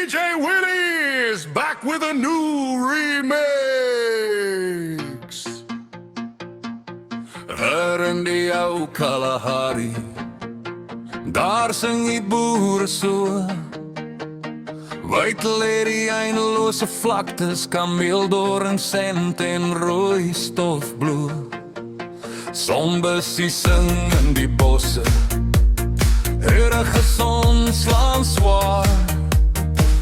DJ Willie's back with a new remix. Daar in die ou Kalahari, daar sing die boere so. Wyd lê die eindelose vlaktes, kameeldoorn, sent en rooi stofbloe. Sombusie sing in die bosse, heurige son slaan swaar.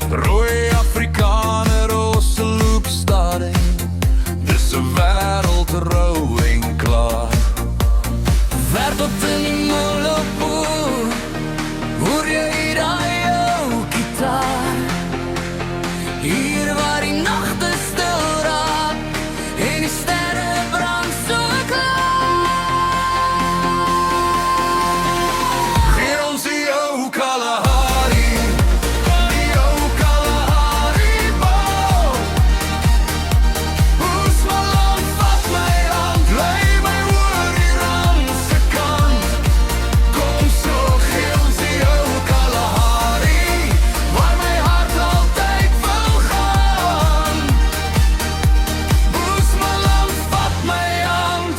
Rooi Afrikaner, rosse loop stadig, dis 'n wêreld rou en klaar. Ver tot in die Molopoe, hoor jy daai ou gitaar. Hier waar die nagte stil raak en die sterre brand so klaar. Gee ons die ou Kalahari, die ou Kalahari bou. Oesmaland, vat my hand, lei my oor die randse kant. Kom so, gee ons die ou Kalahari, waar my hart altyd wil gaan. Oesmaland, vat my hand,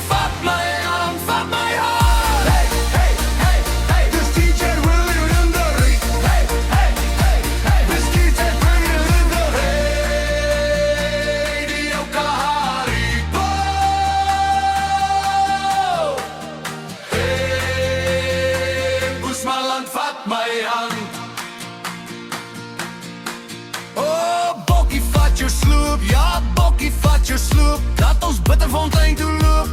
vat my hand, vat my hand. Hey, hey, hey, hey, dis DJ Willie in the ring. Hey, hey, hey, hey, dis DJ Willie in the ring. Die ou Kalahari bou. Hey, Oesmaland, vat my hand. Oh, bokkie, vat jou sloep, ja, bokkie, vat jou sloep. Dat ons Bitterfontein toe loop.